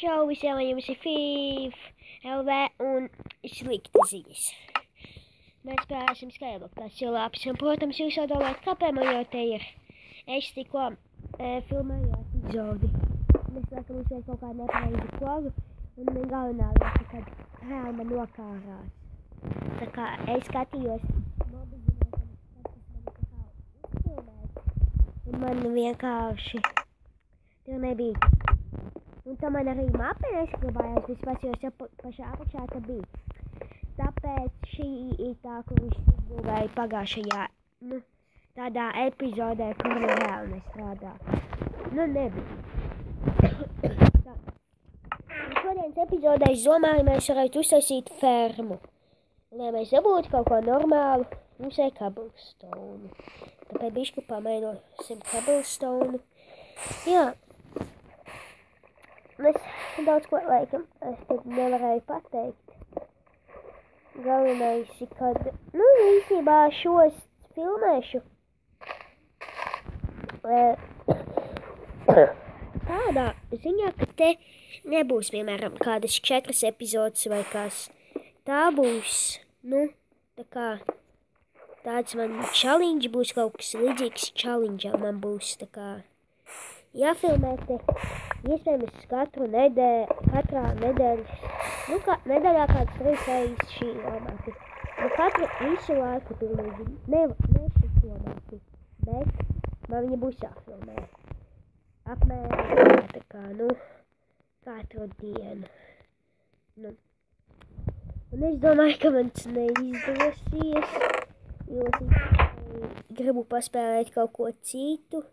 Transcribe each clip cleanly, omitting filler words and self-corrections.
Čau visiem, jums ir FIF, LV un slikti ziņas. Mēs spēlēsim Skyblock labs, un, protams, jūs jau domājat, kāpēc man jau te ir. Es tikko filmēju epizodi. Es laikam mums vajag kaut kādu nepareizi kogu, un galvenā lieta, kad reāli man nokārās. Tā kā es skatījos mobiļināt, un man vienkārši tur nebija. Un tā man arī mapē neskribājās vispār, jo es jau pašā apakšā tā bija. Tāpēc šī ir tā, kur viņš izbūvēja pagājušajā, tādā epizodē, kur reāli nestrādā. Nebija. Šodienas epizodē es domāju, mēs varētu uztaisīt fermu. Lai mēs dabūtu kaut ko normālu, mums ir cobblestone. Tāpēc bišķi pamainosim cobblestone. Jā. Es daudz ko laikam nevarēju pateikt. Galvenais ir, kad, īsībā šos filmēšu tādā ziņā, ka te nebūs, piemēram, kādas 4 epizodes vai kas. Tā būs, tā kā tāds man challenge būs, kaut kas līdzīgs challenge man būs, tā kā jāfilmē te, iespējams, katrā nedēļas, nedēļā kāds 3 reizes šī labāki. Katru visu laiku pilnīgi, ne šis labāki, bet man viņa būs jāfilmē. Apmēram tā kā, katru dienu. Un es domāju, ka mans neizdosies, jo es gribu paspēlēt kaut ko citu.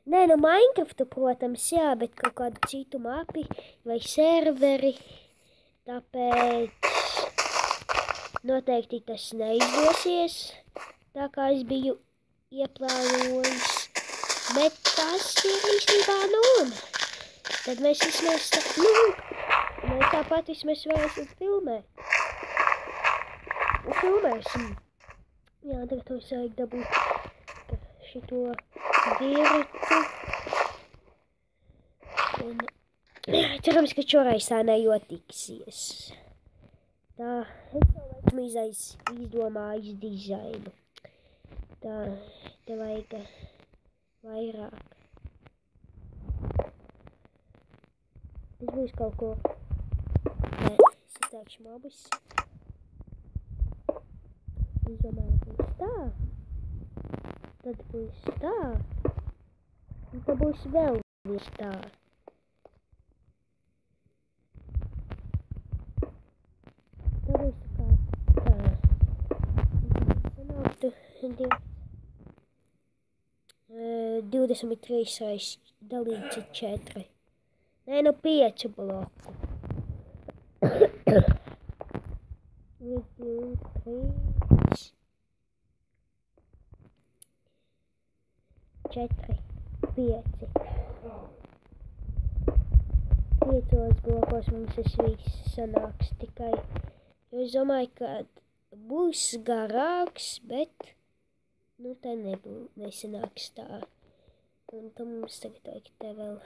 Nē, Minecraftu, protams, jā, bet kaut kādu citu mapi vai serveri, tāpēc noteikti tas neizdosies, tā kā es biju ieplānojis, bet tas ir īstenībā Tad mēs vismaz mēs tāpat vismaz varēsim filmēt. Filmēsim. Jā, tagad mums vajag dabūt šito dirtu. Un cerams, ka šoreiz tā nejotiksies. Tā, es jau laikam izdomāju dizainu. Tā, te vajag vairāk. Es būs kaut ko. Nē, es izteikšu mobus. Es domāju, ka būs tā. Tad būs tā. Un tad būs vēl viens tā. Tad būs tā kā tā. Sanāktu 23 reiz dalīts 4. Nē, 5 bloku. 1, 2, 3, 4, 5. 5 blokos mums tas viss sanāks tikai. Jo es domāju, ka būs garāks, bet, te nesanāks tā. Un tad mums tagad vajag te vēl.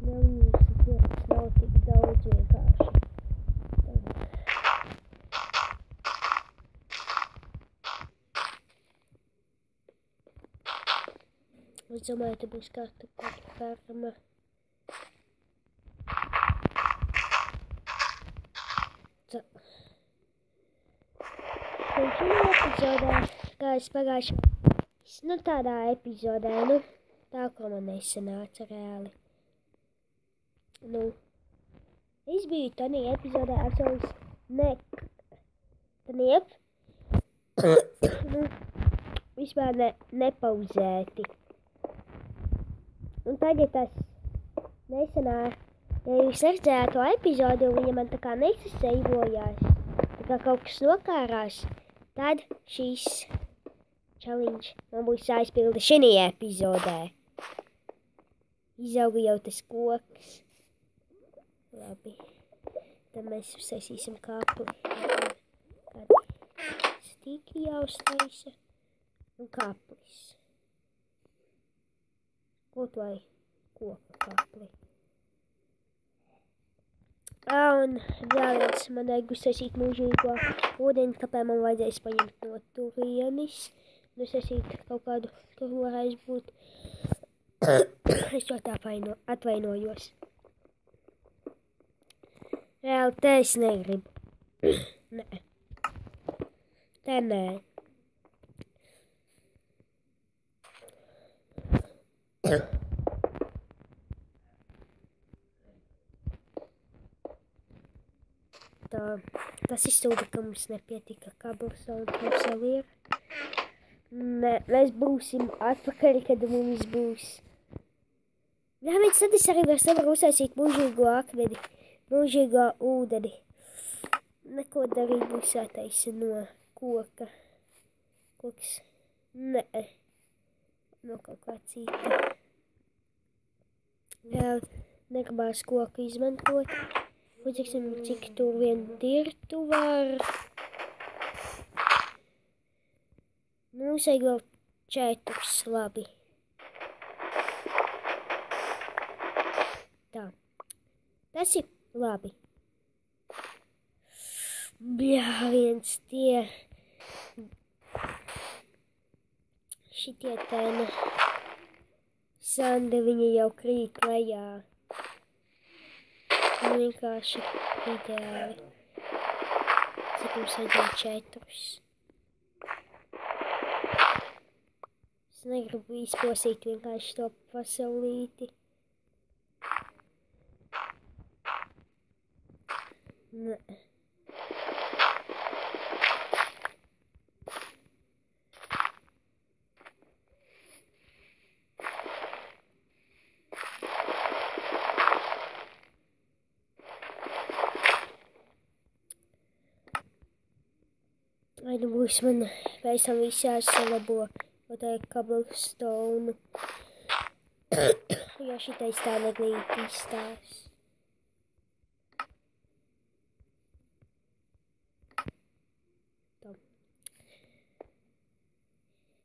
Mums tas nav tik daudz vienkārši. Es domāju, te būs kartupeļu ferma. Tā. Un šajā epizodē, kā es pagājušajā, tādā epizodē, tā, ko man nesanāca reāli. Es biju tādā epizodē absolūti vispār nepauzēti. Un tagad tas nesanāk, ja jūs redzētu to epizodi, un viņa man tā kā nesaseivojās, tā kā kaut kas nokārās, tad šīs challenge man būs jāizpilda šajā epizodē. Izauga jau tas koks. Labi. Tad mēs uztaisīsim kāpli. Kādi stīki jāuztaisa. Un kāplis. Ko tu vai koku kāpli? Un vēl viens man vajag uztaisīt mūžīgo ūdeni, kāpēc man vajadzēs paņemt no turienis. Uztaisīt kaut kādu, kur varēs būt. Es ļoti atvainojos. Reāli, te es negribu. Nē. Te nē. Tā, tas izsūda, ka mums nepietika kabelsons, mums jau ir. Nē, mēs būsim atpakaļ, kad mums būs. Jā, bet tad es arī varu uztaisīt mūžīgo akmeni, mūžīgo ūdeni. Neko darīt būs jātaisa no koka. Koks. Nē. No kaut kā cita. Jā, negribās koku izmantot. Uziksim, cik tur vien dirtu var. Mums vajag vēl 4, labi. Tā. Tas ir labi. Bļā, viens tie. Šitie tēna. Sanda viņa jau krīt lejā. Vienkārši ideāli. Cik mums vajadzēja 4. Es negribu izposīt vienkārši to pasaulīti. Nē. Vai nu būs man pēc tam viss jāsalabo, jo tā ir cobblestone. Jā, šitais tā neglīt izstās. Tā.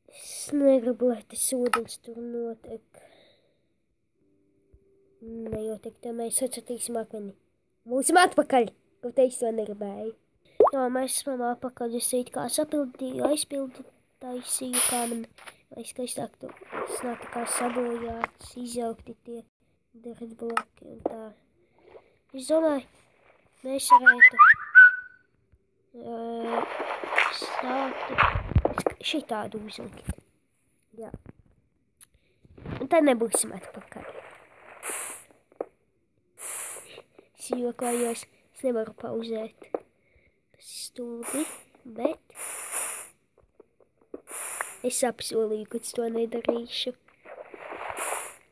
Es negribu, lai tas ūdens tur notiek. Nejotiek, tā mēs atsatīsim akmeni. Būsim atpakaļ, kaut es to negribēju. Jā, mēs esam apakaļ, es it kā sapildīju, taisīju, kā man skaistāk tur nāk tā kā sabojāts, izjaukti tie dirdbloki un tā. Es domāju, mēs varētu sākt šitādu uzlikt. Jā. Un tad nebūsim atpakaļ. Es jokājos, es nevaru pauzēt. Stūri, bet es apsolīju, ka es to nedarīšu.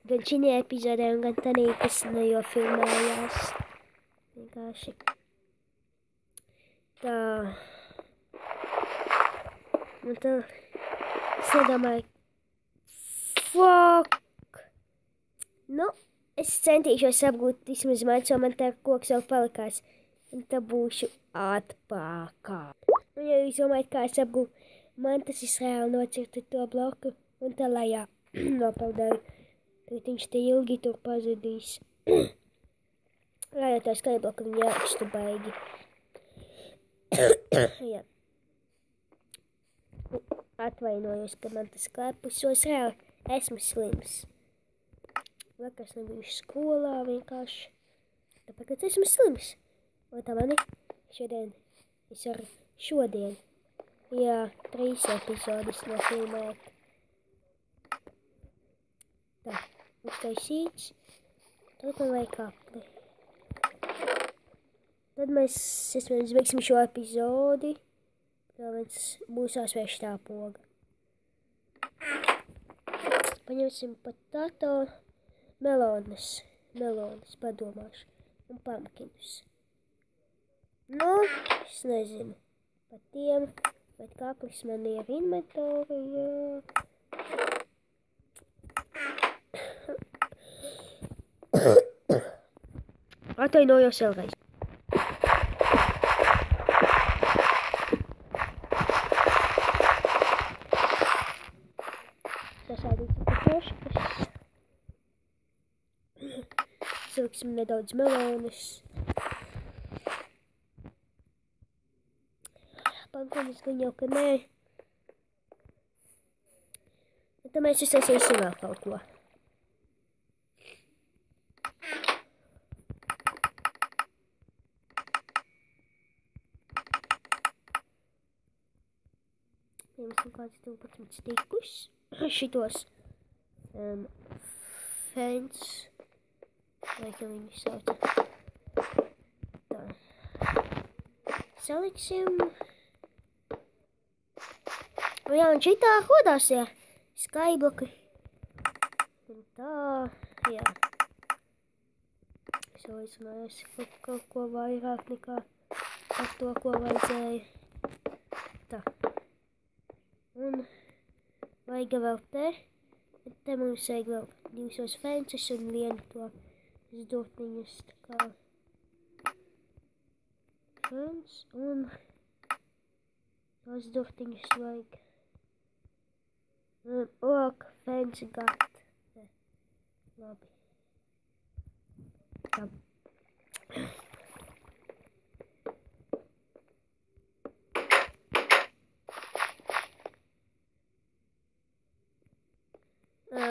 Gan šajā epizodē, gan tādā, kas ne jau filmējās. Vienkārši. Tā. Un tā. Es nedomāju. Fuck! Nu, es centīšos apgūt vismaz mācu, man tā koks vēl palikās. Un tā būšu atpakaļ. Un ja jūs domājat, kā es apgūvu, man tas ir reāli nocirta to bloku un tā lejā nopeldēju. Tad viņš te ilgi tur pazudīs. Jā, tā skybloka viņa jārakstu baigi. Jā. Atvainojos, ka man tas klēpusos reāli. Esmu slims. Vakars nebiju skolā vienkārši. Tāpēc esmu slims. Un tā mani šodien, es varu šodien, jā, 3 epizodis nofilmēt. Tā, uztaisīts, tad man vajag kapli. Tad mēs, es beigsim šo epizodi, tā viens būs jāsvērš tā poga. Paņemsim potato, melonas, padomāšu, un pumpkinus. Nu, es nezinu par tiem, bet kaklis man ir inventori, jā. Atvainojos vēlreiz. Sasādīsim paškas. Saliksim nedaudz melonas. Es gan jau, ka nē. Bet tad mēs uztaisīsim vēl kaut ko. Piemēram, kāds 12 stikus. Šitos fence. Vai kā viņi sauca. Tā. Saliksim. Jā, un šitā hodās, jā. Skybloki. Un tā, jā. Es jau izrunājos kaut ko vairāk nekā par to, ko vajadzēja. Tā. Un vajag vēl te. Bet te mums vajag vēl 2 fences un 1 to zdurtiņus. Tā kā fence un tos zdurtiņus vajag. Ok, fence got. Labi. Tā.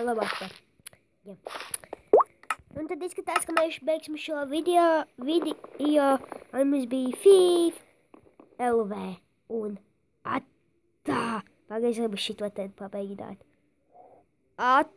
Labāk tā. Jā. Un tad izskatās, ka mēs beigsim šo video. Un mums bija FIF, LV un atā. Pagaidzi, gribu šito tad pabeigāt. Atā.